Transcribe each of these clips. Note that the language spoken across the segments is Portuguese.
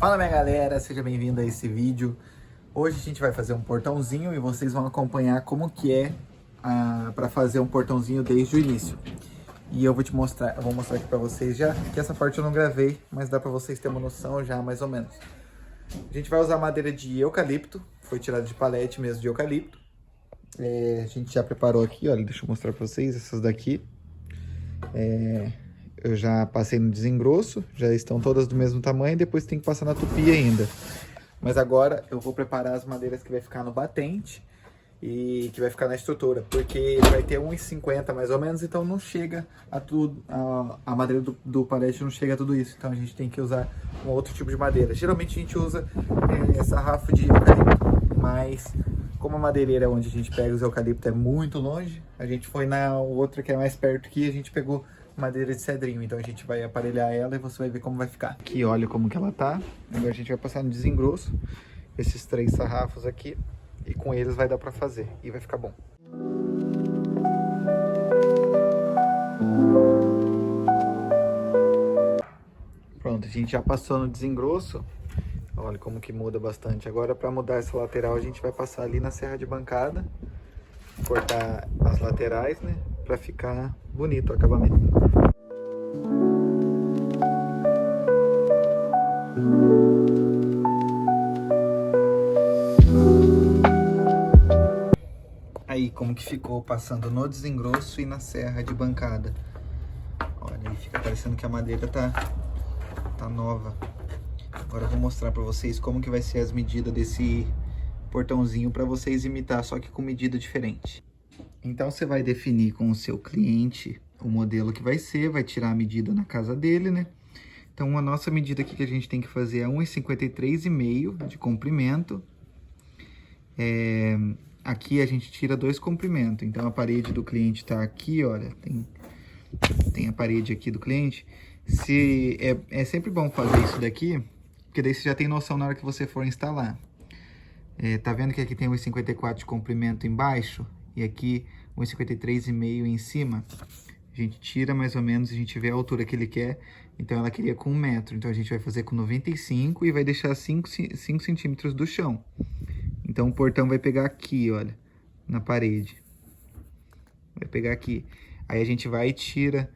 Fala minha galera, seja bem-vindo a esse vídeo. Hoje a gente vai fazer um portãozinho e vocês vão acompanhar como que é para fazer um portãozinho desde o início. E eu vou mostrar aqui para vocês já, que essa parte eu não gravei, mas dá para vocês terem uma noção já mais ou menos. A gente vai usar madeira de eucalipto, foi tirada de palete mesmo de eucalipto. A gente já preparou aqui, olha, deixa eu mostrar para vocês essas daqui. Eu já passei no desengrosso, já estão todas do mesmo tamanho, depois tem que passar na tupi ainda. Mas agora eu vou preparar as madeiras que vai ficar no batente e que vai ficar na estrutura, porque ele vai ter 1,50 mais ou menos, então não chega a tudo, a madeira do palete não chega a tudo isso, então a gente tem que usar um outro tipo de madeira. Geralmente a gente usa sarrafo de eucalipto, mas como a madeireira onde a gente pega os eucaliptos é muito longe, a gente foi na outra que é mais perto aqui, a gente pegou madeira de cedrinho, então a gente vai aparelhar ela e você vai ver como vai ficar. Aqui olha como que ela tá. Agora a gente vai passar no desengrosso esses 3 sarrafos aqui e com eles vai dar pra fazer e vai ficar bom. Pronto, a gente já passou no desengrosso. Olha como que muda bastante. Agora para mudar essa lateral a gente vai passar ali na serra de bancada, cortar as laterais, né, para ficar bonito o acabamento. Aí como que ficou passando no desengrosso e na serra de bancada. Olha, aí fica parecendo que a madeira tá nova. Agora eu vou mostrar para vocês como que vai ser as medidas desse portãozinho para vocês imitar, só que com medida diferente. Então você vai definir com o seu cliente o modelo que vai ser, vai tirar a medida na casa dele, né? Então a nossa medida aqui que a gente tem que fazer é 1,53,5 de comprimento. Aqui a gente tira 2 comprimentos, então a parede do cliente tá aqui, olha, tem a parede aqui do cliente. É sempre bom fazer isso daqui, porque daí você já tem noção na hora que você for instalar. Tá vendo que aqui tem 1,54 de comprimento embaixo e aqui 1,53,5 em cima? A gente tira mais ou menos, a gente vê a altura que ele quer. Então ela queria com 1 metro, então a gente vai fazer com 95 e vai deixar 5 centímetros do chão. Então o portão vai pegar aqui, olha, na parede. Vai pegar aqui. Aí a gente vai e tira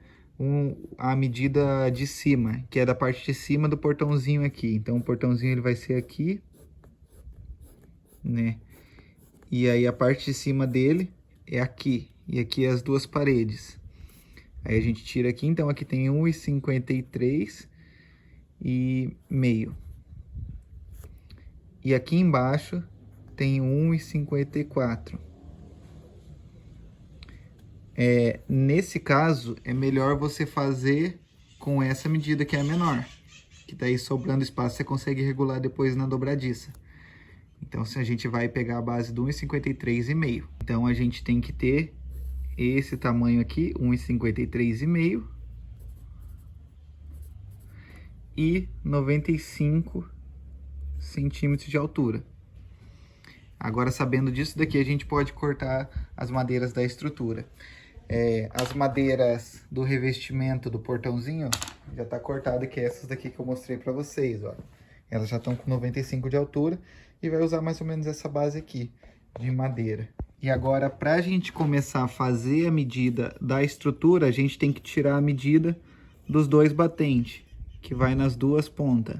a medida de cima, que é da parte de cima do portãozinho aqui. Então o portãozinho ele vai ser aqui, né? E aí a parte de cima dele é aqui. E aqui é as 2 paredes. Aí a gente tira aqui, então aqui tem 1,53,5. E aqui embaixo tem 1,54. Nesse caso, é melhor você fazer com essa medida que é a menor. Que daí sobrando espaço você consegue regular depois na dobradiça. Então se a gente vai pegar a base do 1,53,5. Então a gente tem que ter esse tamanho aqui, 1,53,5 e 95 centímetros de altura. Agora, sabendo disso daqui, a gente pode cortar as madeiras da estrutura. As madeiras do revestimento do portãozinho já tá cortada, que é essas daqui que eu mostrei para vocês, ó. Elas já estão com 95 de altura e vai usar mais ou menos essa base aqui de madeira. E agora, para a gente começar a fazer a medida da estrutura, a gente tem que tirar a medida dos 2 batentes, que vai nas 2 pontas.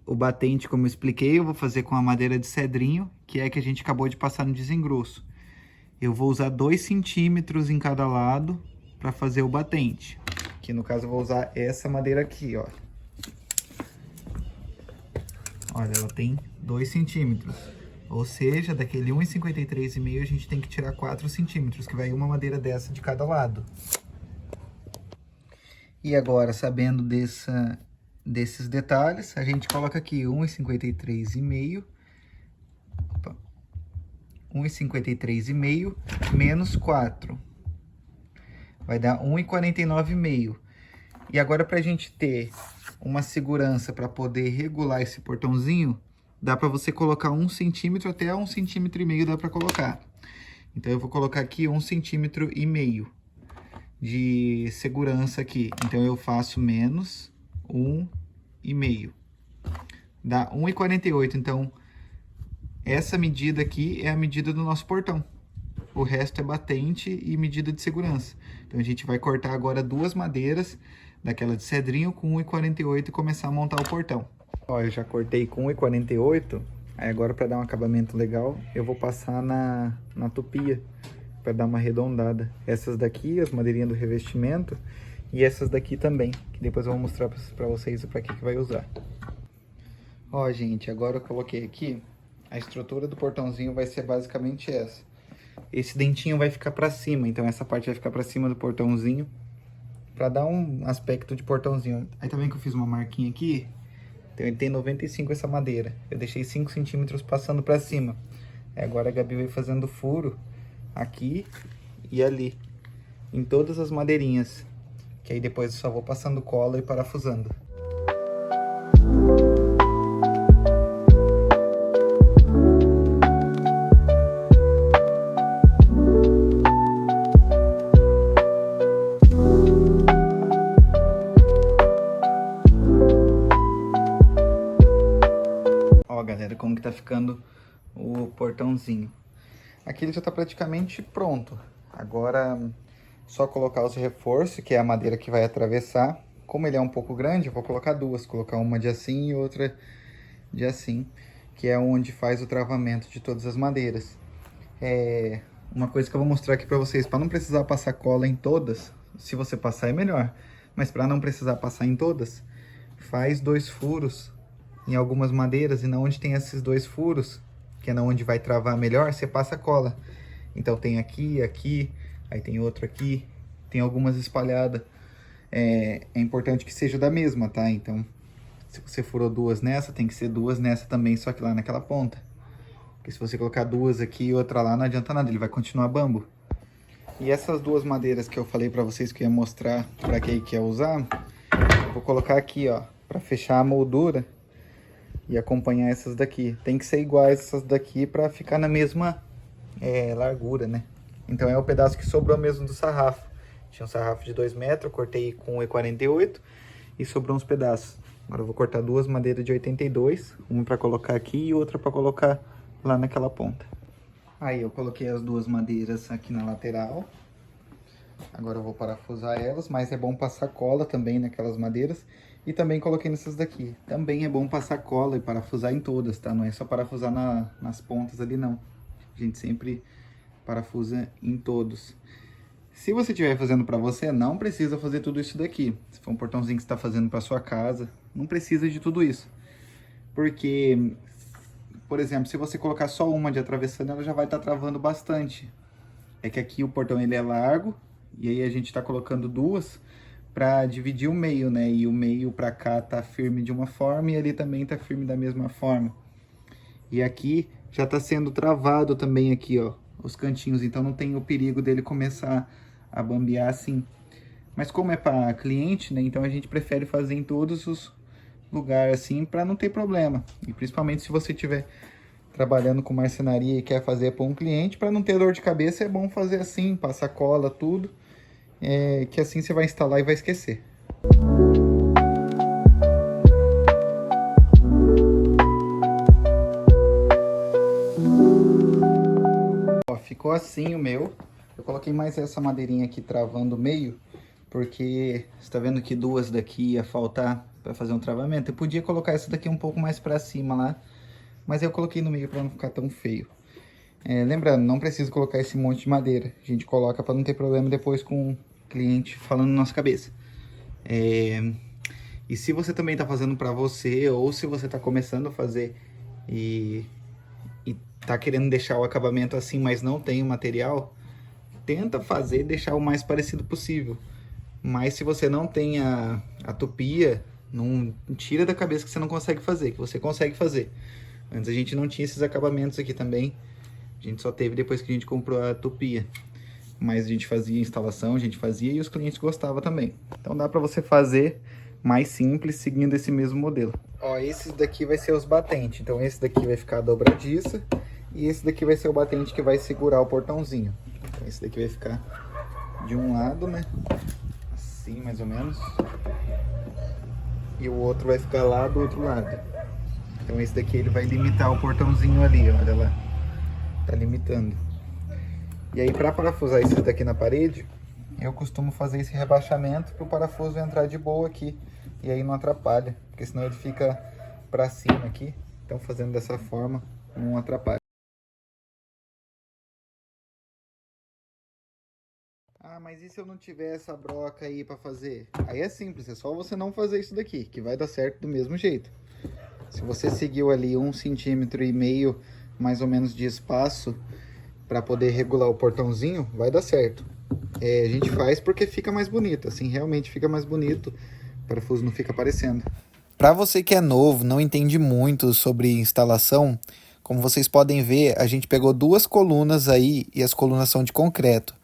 O batente, como eu expliquei, eu vou fazer com a madeira de cedrinho, que é a que a gente acabou de passar no desengrosso. Eu vou usar 2 centímetros em cada lado para fazer o batente. Que no caso eu vou usar essa madeira aqui, ó. Olha, ela tem 2 centímetros. Ou seja, daquele 1,53,5 a gente tem que tirar 4 centímetros, que vai uma madeira dessa de cada lado. E agora, sabendo desses detalhes, a gente coloca aqui 1,53,5. 1,53,5 menos 4. Vai dar 1,49,5. E agora, para a gente ter uma segurança para poder regular esse portãozinho, dá para você colocar 1 centímetro até 1,5 centímetros dá para colocar. Então eu vou colocar aqui 1,5 centímetros de segurança aqui. Então eu faço menos 1,5. dá 1,48. Então, essa medida aqui é a medida do nosso portão. O resto é batente e medida de segurança. Então, a gente vai cortar agora duas madeiras, daquela de cedrinho, com 1,48 e começar a montar o portão. Ó, eu já cortei com 1,48. Aí agora, para dar um acabamento legal, eu vou passar na tupia, para dar uma arredondada. Essas daqui, as madeirinhas do revestimento, e essas daqui também, que depois eu vou mostrar para vocês para que vai usar. Ó, gente, agora eu coloquei aqui, a estrutura do portãozinho vai ser basicamente essa. Esse dentinho vai ficar para cima, então essa parte vai ficar para cima do portãozinho, para dar um aspecto de portãozinho. Aí tá vendo que eu fiz uma marquinha aqui? Então ele tem 95 essa madeira. Eu deixei 5 centímetros passando para cima. Agora a Gabi vai fazendo furo aqui e ali, em todas as madeirinhas. Que aí depois eu só vou passando cola e parafusando. Ó, galera, como que tá ficando o portãozinho. Aqui ele já tá praticamente pronto. Agora, só colocar os reforços, que é a madeira que vai atravessar. Como ele é um pouco grande, eu vou colocar duas. Colocar uma de assim e outra de assim, que é onde faz o travamento de todas as madeiras. Uma coisa que eu vou mostrar aqui pra vocês, para não precisar passar cola em todas, se você passar é melhor, mas para não precisar passar em todas, faz 2 furos em algumas madeiras, e na onde tem esses 2 furos, que é na onde vai travar melhor, você passa cola. Então tem aqui, aqui, aí tem outro aqui, tem algumas espalhadas. É importante que seja da mesma, tá? Então, se você furou 2 nessa, tem que ser 2 nessa também, só que lá naquela ponta. Porque se você colocar 2 aqui e outra lá, não adianta nada, ele vai continuar bambo. E essas 2 madeiras que eu falei pra vocês que eu ia mostrar pra quem quer usar, eu vou colocar aqui, ó, pra fechar a moldura e acompanhar essas daqui. Tem que ser iguais essas daqui pra ficar na mesma largura, né? Então é o pedaço que sobrou mesmo do sarrafo. Tinha um sarrafo de 2 metros, cortei com 1,48 e sobrou uns pedaços. Agora eu vou cortar 2 madeiras de 82, uma pra colocar aqui e outra pra colocar lá naquela ponta. Aí eu coloquei as 2 madeiras aqui na lateral. Agora eu vou parafusar elas, mas é bom passar cola também naquelas madeiras. E também coloquei nessas daqui. Também é bom passar cola e parafusar em todas, tá? Não é só parafusar nas pontas ali, não. A gente sempre parafusa em todos. Se você estiver fazendo para você, não precisa fazer tudo isso daqui. Se for um portãozinho que você está fazendo para sua casa, não precisa de tudo isso. Porque, por exemplo, se você colocar só uma de atravessando, ela já vai estar travando bastante. É que aqui o portão ele é largo, e aí a gente está colocando 2 para dividir o meio, né? E o meio para cá tá firme de uma forma e ali também tá firme da mesma forma. E aqui já tá sendo travado também aqui, ó, os cantinhos, então não tem o perigo dele começar a bambear assim. Mas como é para cliente, né? Então a gente prefere fazer em todos os lugares assim para não ter problema. E principalmente se você estiver trabalhando com marcenaria e quer fazer para um cliente, para não ter dor de cabeça, é bom fazer assim, passar cola, tudo. Que assim você vai instalar e vai esquecer. Ó, ficou assim o meu. Eu coloquei mais essa madeirinha aqui travando o meio, porque você tá vendo que 2 daqui ia faltar para fazer um travamento. Eu podia colocar essa daqui um pouco mais para cima lá, mas eu coloquei no meio para não ficar tão feio. Lembrando, não precisa colocar esse monte de madeira. A gente coloca para não ter problema depois com o cliente falando na nossa cabeça. E se você também está fazendo para você, ou se você está começando a fazer e tá querendo deixar o acabamento assim, mas não tem o material, tenta fazer e deixar o mais parecido possível. Mas se você não tem a tupia, não tira da cabeça que você não consegue fazer, que você consegue fazer. Antes a gente não tinha esses acabamentos aqui também. A gente só teve depois que a gente comprou a tupia. Mas a gente fazia instalação, a gente fazia e os clientes gostavam também. Então dá para você fazer mais simples seguindo esse mesmo modelo. Ó, esses daqui vai ser os batentes. Então esse daqui vai ficar dobradiça e esse daqui vai ser o batente que vai segurar o portãozinho. Então esse daqui vai ficar de um lado, né? Assim, mais ou menos. E o outro vai ficar lá do outro lado. Então esse daqui ele vai limitar o portãozinho ali, olha lá. Tá limitando. E aí para parafusar isso daqui na parede, eu costumo fazer esse rebaixamento para o parafuso entrar de boa aqui. E aí não atrapalha, porque senão ele fica para cima aqui. Então fazendo dessa forma não atrapalha. Ah, mas e se eu não tiver essa broca aí para fazer? Aí é simples, é só você não fazer isso daqui, que vai dar certo do mesmo jeito. Se você seguiu ali 1,5 cm mais ou menos de espaço para poder regular o portãozinho, vai dar certo. A gente faz porque fica mais bonito, assim, realmente fica mais bonito, o parafuso não fica aparecendo. Para você que é novo, não entende muito sobre instalação, como vocês podem ver, a gente pegou 2 colunas aí e as colunas são de concreto.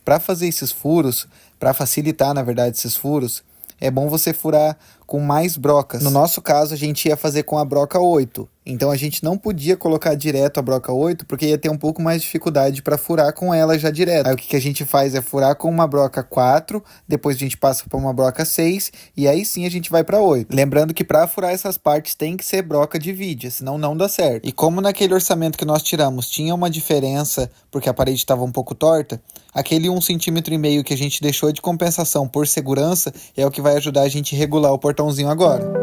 Para fazer esses furos, para facilitar, na verdade, esses furos, é bom você furar com mais brocas. No nosso caso, a gente ia fazer com a broca 8. Então a gente não podia colocar direto a broca 8, porque ia ter um pouco mais de dificuldade para furar com ela já direto. Aí o que a gente faz é furar com uma broca 4, depois a gente passa para uma broca 6, e aí sim a gente vai para 8. Lembrando que para furar essas partes tem que ser broca de vidia, senão não dá certo. E como naquele orçamento que nós tiramos tinha uma diferença, porque a parede estava um pouco torta, aquele 1,5 cm que a gente deixou de compensação por segurança é o que vai ajudar a gente a regular o portãozinho agora.